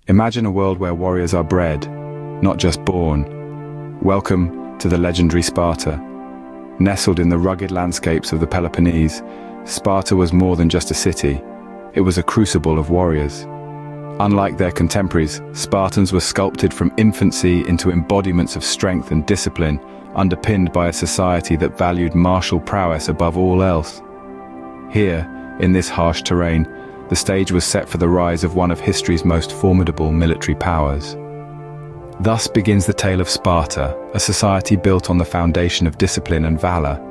Imagine a world where warriors are bred, not just born. Welcome to the legendary Sparta. Nestled in the rugged landscapes of the Peloponnese, Sparta was more than just a city. It was a crucible of warriors. Unlike their contemporaries, Spartans were sculpted from infancy into embodiments of strength and discipline, underpinned by a society that valued martial prowess above all else. Here, in this harsh terrain, the stage was set for the rise of one of history's most formidable military powers. Thus begins the tale of Sparta, a society built on the foundation of discipline and valor.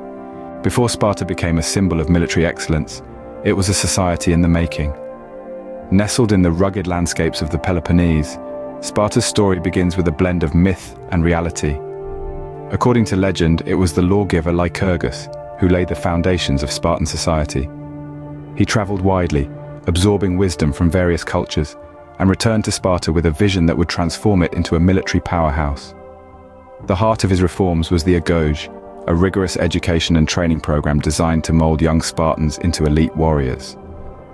Before Sparta became a symbol of military excellence, it was a society in the making. Nestled in the rugged landscapes of the Peloponnese, Sparta's story begins with a blend of myth and reality. According to legend, it was the lawgiver Lycurgus who laid the foundations of Spartan society. He traveled widely, absorbing wisdom from various cultures, and returned to Sparta with a vision that would transform it into a military powerhouse. The heart of his reforms was the Agoge, a rigorous education and training program designed to mold young Spartans into elite warriors.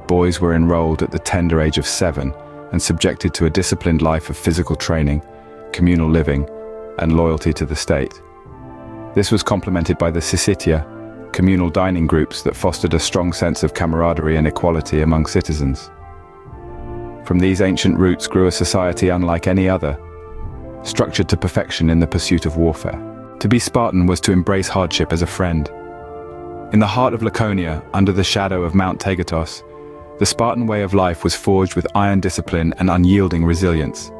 Boys were enrolled at the tender age of 7 and subjected to a disciplined life of physical training, communal living, and loyalty to the state. This was complemented by the Syssitia, communal dining groups that fostered a strong sense of camaraderie and equality among citizens. From these ancient roots grew a society unlike any other, structured to perfection in the pursuit of warfare. To be Spartan was to embrace hardship as a friend. In the heart of Laconia, under the shadow of Mount Tegetos, the Spartan way of life was forged with iron discipline and unyielding resilience.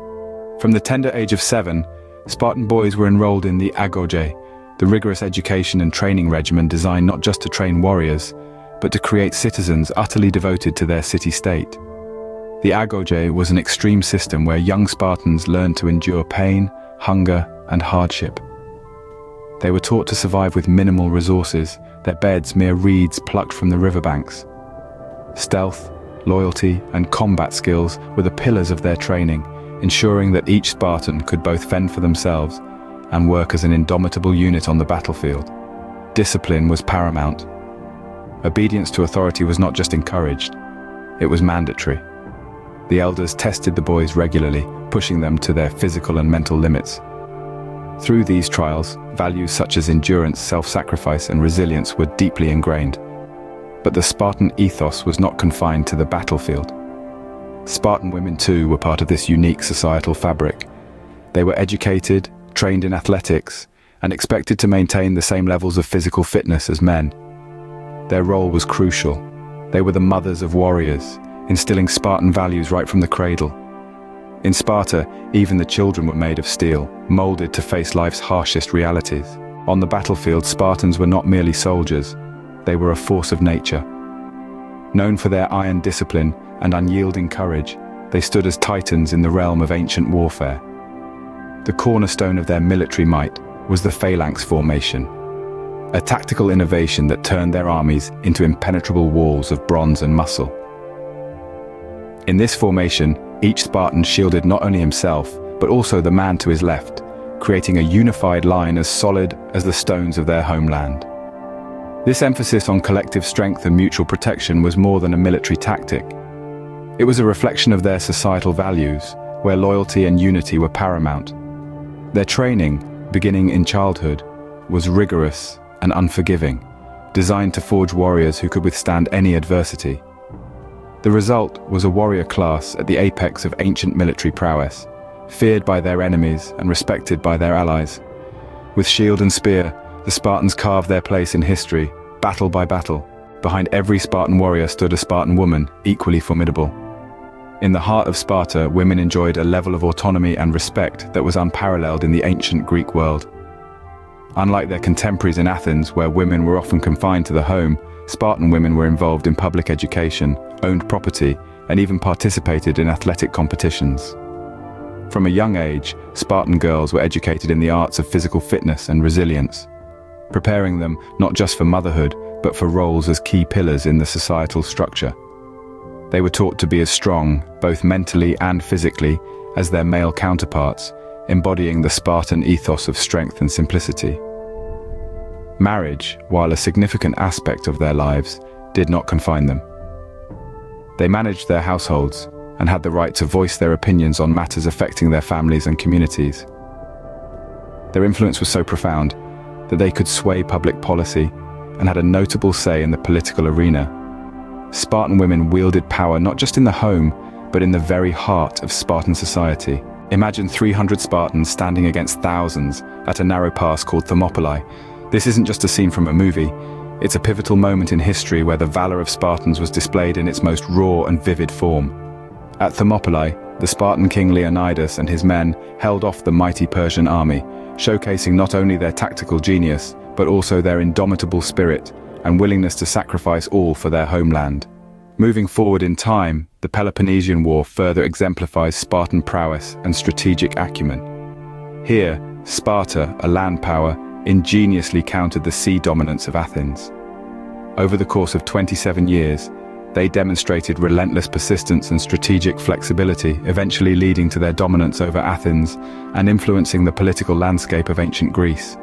From the tender age of 7, Spartan boys were enrolled in the Agoge, the rigorous education and training regimen designed not just to train warriors, but to create citizens utterly devoted to their city-state. The Agoge was an extreme system where young Spartans learned to endure pain, hunger, and hardship. They were taught to survive with minimal resources, their beds mere reeds plucked from the riverbanks. Stealth, loyalty, and combat skills were the pillars of their training, ensuring that each Spartan could both fend for themselves and work as an indomitable unit on the battlefield. Discipline was paramount. Obedience to authority was not just encouraged, it was mandatory. The elders tested the boys regularly, pushing them to their physical and mental limits. Through these trials, values such as endurance, self-sacrifice, and resilience were deeply ingrained. But the Spartan ethos was not confined to the battlefield. Spartan women too were part of this unique societal fabric. They were educated, trained in athletics, and expected to maintain the same levels of physical fitness as men. Their role was crucial. They were the mothers of warriors, instilling Spartan values right from the cradle. In Sparta, even the children were made of steel, molded to face life's harshest realities. On the battlefield, Spartans were not merely soldiers, they were a force of nature. Known for their iron discipline and unyielding courage, they stood as titans in the realm of ancient warfare. The cornerstone of their military might was the phalanx formation, a tactical innovation that turned their armies into impenetrable walls of bronze and muscle. In this formation, each Spartan shielded not only himself, but also the man to his left, creating a unified line as solid as the stones of their homeland. This emphasis on collective strength and mutual protection was more than a military tactic. It was a reflection of their societal values, where loyalty and unity were paramount. Their training, beginning in childhood, was rigorous and unforgiving, designed to forge warriors who could withstand any adversity. The result was a warrior class at the apex of ancient military prowess, feared by their enemies and respected by their allies. With shield and spear, the Spartans carved their place in history, battle by battle. Behind every Spartan warrior stood a Spartan woman, equally formidable. In the heart of Sparta, women enjoyed a level of autonomy and respect that was unparalleled in the ancient Greek world. Unlike their contemporaries in Athens, where women were often confined to the home, Spartan women were involved in public education, owned property, and even participated in athletic competitions. From a young age, Spartan girls were educated in the arts of physical fitness and resilience, preparing them not just for motherhood, but for roles as key pillars in the societal structure. They were taught to be as strong, both mentally and physically, as their male counterparts, embodying the Spartan ethos of strength and simplicity. Marriage, while a significant aspect of their lives, did not confine them. They managed their households, and had the right to voice their opinions on matters affecting their families and communities. Their influence was so profound that they could sway public policy and had a notable say in the political arena. Spartan women wielded power not just in the home, but in the very heart of Spartan society. Imagine 300 Spartans standing against thousands at a narrow pass called Thermopylae. This isn't just a scene from a movie, it's a pivotal moment in history where the valor of Spartans was displayed in its most raw and vivid form. At Thermopylae, the Spartan king Leonidas and his men held off the mighty Persian army, showcasing not only their tactical genius, but also their indomitable spirit and willingness to sacrifice all for their homeland. Moving forward in time, the Peloponnesian War further exemplifies Spartan prowess and strategic acumen. Here, Sparta, a land power, ingeniously countered the sea dominance of Athens. Over the course of 27 years, they demonstrated relentless persistence and strategic flexibility, eventually leading to their dominance over Athens and influencing the political landscape of ancient Greece.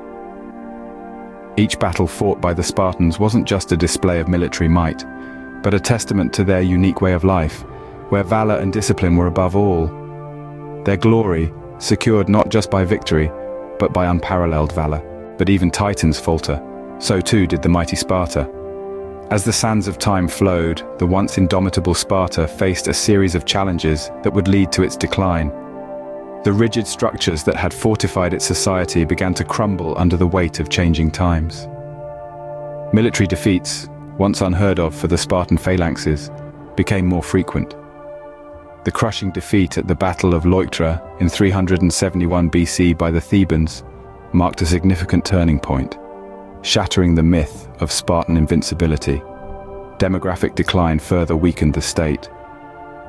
Each battle fought by the Spartans wasn't just a display of military might, but a testament to their unique way of life, where valor and discipline were above all. Their glory, secured not just by victory, but by unparalleled valor. But even titans falter, so too did the mighty Sparta. As the sands of time flowed, the once indomitable Sparta faced a series of challenges that would lead to its decline. The rigid structures that had fortified its society began to crumble under the weight of changing times. Military defeats, once unheard of for the Spartan phalanxes, became more frequent. The crushing defeat at the Battle of Leuctra in 371 BC by the Thebans marked a significant turning point, shattering the myth of Spartan invincibility. Demographic decline further weakened the state.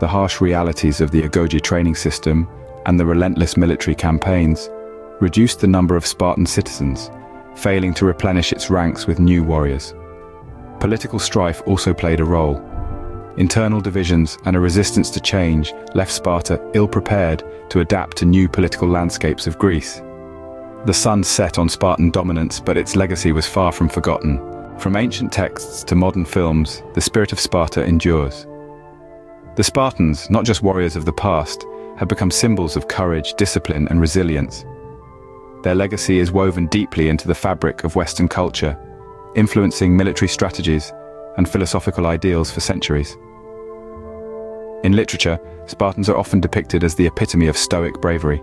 The harsh realities of the agoge training system and the relentless military campaigns reduced the number of Spartan citizens, failing to replenish its ranks with new warriors. Political strife also played a role. Internal divisions and a resistance to change left Sparta ill-prepared to adapt to new political landscapes of Greece. The sun set on Spartan dominance, but its legacy was far from forgotten. From ancient texts to modern films, the spirit of Sparta endures. The Spartans, not just warriors of the past, have become symbols of courage, discipline, and resilience. Their legacy is woven deeply into the fabric of Western culture, influencing military strategies and philosophical ideals for centuries. In literature, Spartans are often depicted as the epitome of stoic bravery.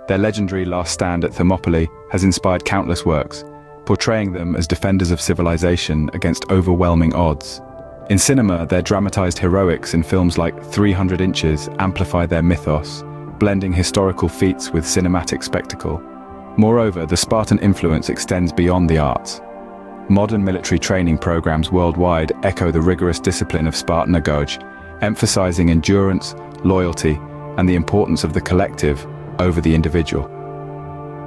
Their legendary last stand at Thermopylae has inspired countless works, portraying them as defenders of civilization against overwhelming odds. In cinema, their dramatized heroics in films like 300 Inches amplify their mythos, blending historical feats with cinematic spectacle. Moreover, the Spartan influence extends beyond the arts. Modern military training programs worldwide echo the rigorous discipline of Spartan agoge, emphasizing endurance, loyalty, and the importance of the collective over the individual.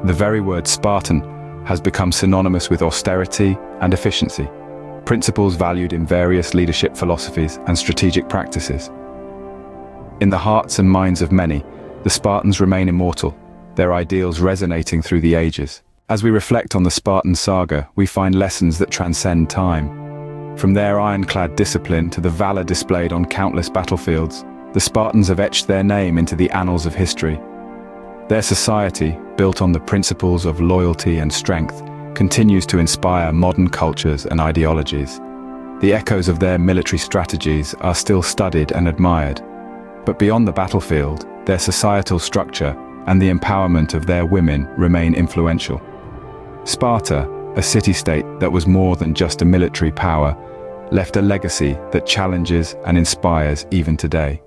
The very word Spartan has become synonymous with austerity and efficiency, principles valued in various leadership philosophies and strategic practices. In the hearts and minds of many, the Spartans remain immortal, their ideals resonating through the ages. As we reflect on the Spartan saga, we find lessons that transcend time. From their ironclad discipline to the valor displayed on countless battlefields, the Spartans have etched their name into the annals of history. Their society, built on the principles of loyalty and strength, continues to inspire modern cultures and ideologies. The echoes of their military strategies are still studied and admired. But beyond the battlefield, their societal structure and the empowerment of their women remain influential. Sparta, a city-state that was more than just a military power, left a legacy that challenges and inspires even today.